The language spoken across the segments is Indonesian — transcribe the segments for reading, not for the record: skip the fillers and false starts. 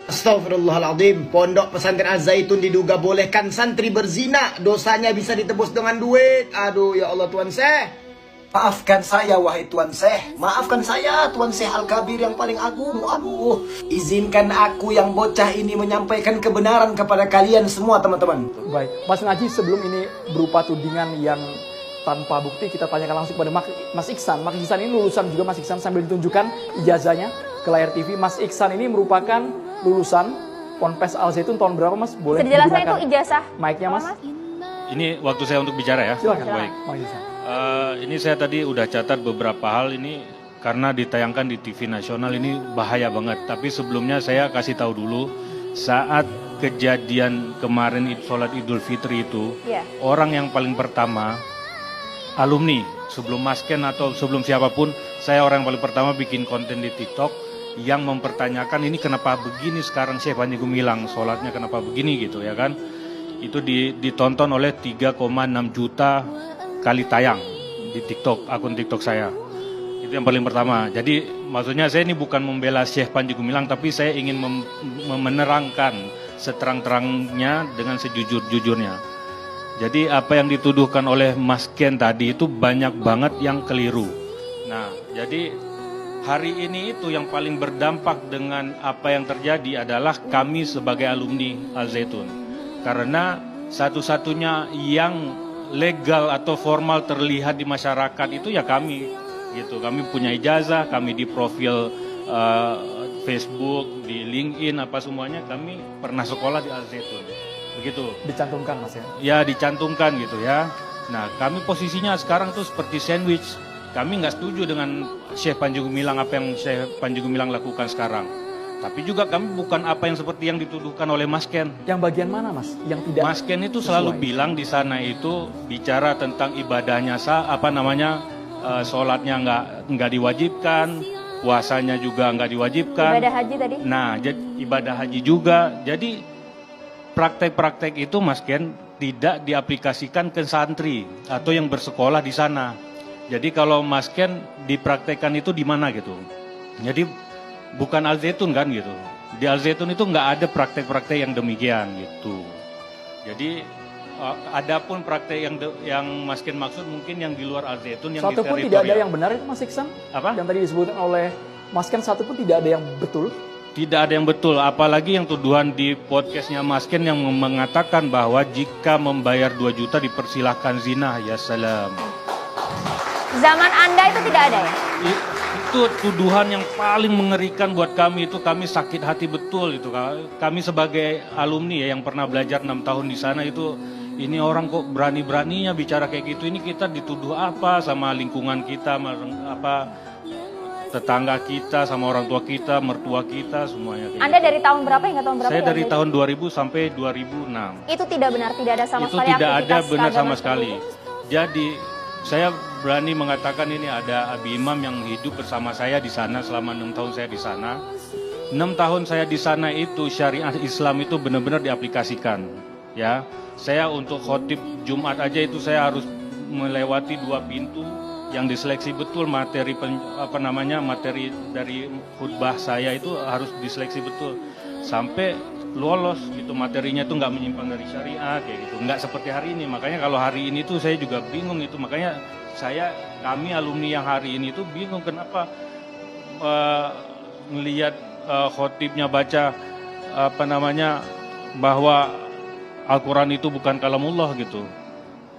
Astagfirullahaladzim, Pondok Pesantren Al-Zaitun diduga bolehkan santri berzina, dosanya bisa ditebus dengan duit. Aduh ya Allah Tuan Syekh. Maafkan saya wahai Tuan Syekh, maafkan saya Tuan Syekh Al-Kabir yang paling agung. Aduh, izinkan aku yang bocah ini menyampaikan kebenaran kepada kalian semua teman-teman. Baik, Mas Ngaji, sebelum ini berupa tudingan yang tanpa bukti, kita tanyakan langsung kepada Mas Iksan. Mas Iksan ini lulusan juga, Mas Iksan, sambil ditunjukkan ijazahnya ke layar TV. Mas Iksan ini merupakan lulusan Ponpes Al-Zaitun tahun berapa, Mas? Boleh Penjelasan itu ijazah. Mic-nya, Mas. Ini waktu saya untuk bicara ya. Silakan. Baik. Mas Iksan. Ini saya tadi udah catat beberapa hal ini karena ditayangkan di TV nasional ini bahaya banget. Tapi sebelumnya saya kasih tahu dulu, saat kejadian kemarin sholat Idul Fitri itu, orang yang paling pertama, alumni, sebelum Masken atau sebelum siapapun, saya orang yang paling pertama bikin konten di TikTok yang mempertanyakan ini kenapa begini sekarang Syekh Panji Gumilang, sholatnya kenapa begini gitu ya kan. Itu ditonton oleh 3,6 juta kali tayang di TikTok, akun TikTok saya. Itu yang paling pertama. Jadi maksudnya saya ini bukan membela Syekh Panji Gumilang, tapi saya ingin menerangkan seterang-terangnya dengan sejujur-jujurnya. Jadi apa yang dituduhkan oleh Mas Ken tadi itu banyak banget yang keliru. Nah, jadi hari ini itu yang paling berdampak dengan apa yang terjadi adalah kami sebagai alumni Al-Zaitun. Karena satu-satunya yang legal atau formal terlihat di masyarakat itu ya kami gitu. Kami punya ijazah, kami di profil Facebook, di LinkedIn apa semuanya kami pernah sekolah di Al-Zaitun. Begitu. Dicantumkan, Mas ya. Ya, dicantumkan gitu ya. Nah, kami posisinya sekarang tuh seperti sandwich. Kami nggak setuju dengan Syekh Panji Gumilang apa yang Syekh Panji Gumilang lakukan sekarang. Tapi juga kami bukan apa yang seperti yang dituduhkan oleh Mas Ken. Yang bagian mana, Mas? Yang tidak. Mas Ken itu selalu bilang di sana itu bicara tentang ibadahnya sholatnya nggak diwajibkan, puasanya juga nggak diwajibkan. Ibadah haji tadi. Nah, ibadah haji juga. Jadi praktek-praktek itu Mas Ken tidak diaplikasikan ke santri atau yang bersekolah di sana. Jadi kalau Mas Ken dipraktekkan itu di mana gitu. Jadi bukan Al-Zaitun kan gitu. Di Al-Zaitun itu nggak ada praktek-praktek yang demikian gitu. Jadi adapun praktek yang Mas Ken maksud mungkin yang di luar Al-Zaitun yang satu di pun tidak ada yang benar itu, Mas Iksan? Apa? Yang tadi disebutkan oleh Mas Ken, satu pun tidak ada yang betul? Tidak ada yang betul, apalagi yang tuduhan di podcastnya Mas Ken yang mengatakan bahwa jika membayar 2 juta dipersilahkan zina. Ya salam. Zaman Anda itu tidak ada ya? Itu tuduhan yang paling mengerikan buat kami, itu kami sakit hati betul itu. Kami sebagai alumni ya yang pernah belajar 6 tahun di sana itu, ini orang kok berani-beraninya bicara kayak gitu. Ini kita dituduh apa sama lingkungan kita, apa tetangga kita, sama orang tua kita, mertua kita, semuanya. Anda dari tahun berapa hingga tahun berapa? Saya dari tahun 2000 sampai 2006. Itu tidak benar, tidak ada sama itu sekali. Itu tidak ada benar sama sekali. Itu? Jadi saya berani mengatakan ini ada Abi Imam yang hidup bersama saya di sana selama 6 tahun saya di sana. 6 tahun saya di sana itu syariat Islam itu benar-benar diaplikasikan. Ya, saya untuk khotib Jumat aja itu saya harus melewati 2 pintu yang diseleksi betul materi materi dari khutbah saya itu harus diseleksi betul sampai lolos gitu, materinya tuh nggak menyimpang dari syariat kayak gitu, nggak seperti hari ini. Makanya kalau hari ini tuh saya juga bingung itu, makanya kami alumni yang hari ini tuh bingung kenapa ngelihat khotibnya baca bahwa Al-Quran itu bukan kalamullah gitu.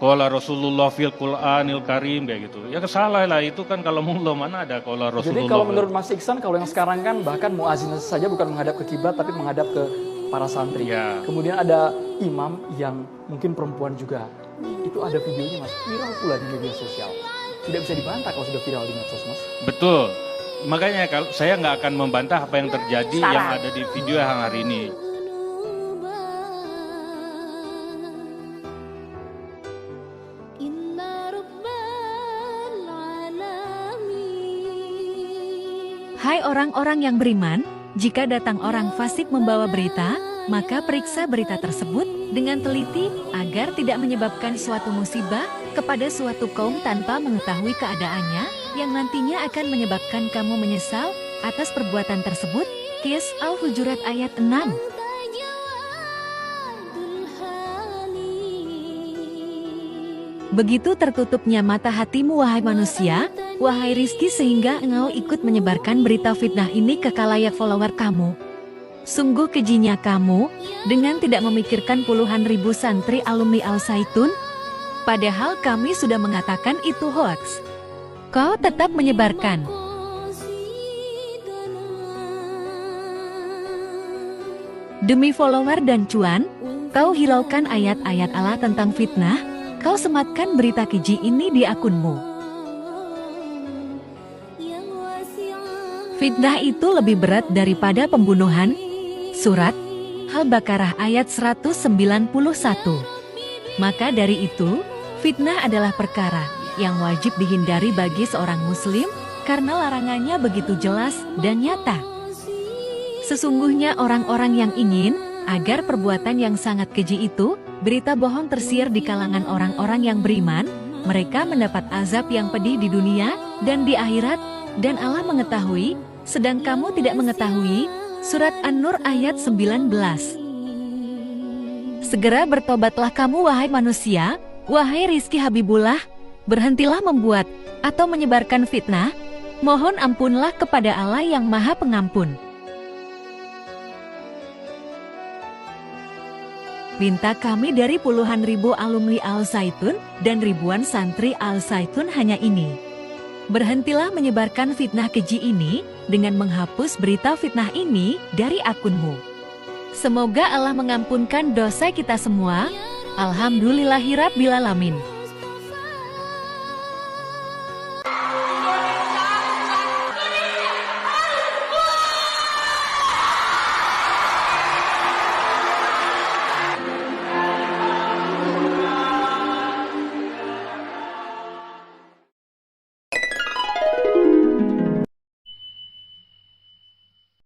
Qala Rasulullah fil Qur'anil Karim kayak gitu. Ya salah lah, itu kan kalamullah, mana ada qala Rasulullah. Jadi kalau menurut Mas Iksan, kalau yang sekarang kan bahkan muazin saja bukan menghadap ke kiblat tapi menghadap ke para santri. Ya. Kemudian ada imam yang mungkin perempuan juga. Itu ada videonya, Mas, viral pula di media sosial. Tidak bisa dibantah kalau sudah viral di medsos, Mas. Betul. Makanya kalau saya nggak akan membantah apa yang terjadi yang ada di video yang hari ini. Hai orang-orang yang beriman, jika datang orang fasik membawa berita, maka periksa berita tersebut dengan teliti agar tidak menyebabkan suatu musibah kepada suatu kaum tanpa mengetahui keadaannya, yang nantinya akan menyebabkan kamu menyesal atas perbuatan tersebut. Al-Qiyas Al-Hujurat ayat 6. Begitu tertutupnya mata hatimu wahai manusia, wahai rizki, sehingga engkau ikut menyebarkan berita fitnah ini ke kalayak follower kamu. Sungguh kejinya kamu, dengan tidak memikirkan puluhan ribu santri alumni Al-Zaitun, padahal kami sudah mengatakan itu hoaks. Kau tetap menyebarkan. Demi follower dan cuan, kau hiraukan ayat-ayat Allah tentang fitnah, kau sematkan berita keji ini di akunmu. Fitnah itu lebih berat daripada pembunuhan. Surat Al-Baqarah ayat 191. Maka dari itu, fitnah adalah perkara yang wajib dihindari bagi seorang muslim karena larangannya begitu jelas dan nyata. Sesungguhnya orang-orang yang ingin agar perbuatan yang sangat keji itu, berita bohong tersiar di kalangan orang-orang yang beriman, mereka mendapat azab yang pedih di dunia dan di akhirat, dan Allah mengetahui, sedang kamu tidak mengetahui. Surat An-Nur ayat 19. Segera bertobatlah kamu wahai manusia, wahai Rizki Habibullah, berhentilah membuat atau menyebarkan fitnah, mohon ampunlah kepada Allah yang Maha Pengampun. Minta kami dari puluhan ribu alumni Al-Zaitun dan ribuan santri Al-Zaitun hanya ini. Berhentilah menyebarkan fitnah keji ini dengan menghapus berita fitnah ini dari akunmu. Semoga Allah mengampunkan dosa kita semua. Alhamdulillahirabbil alamin.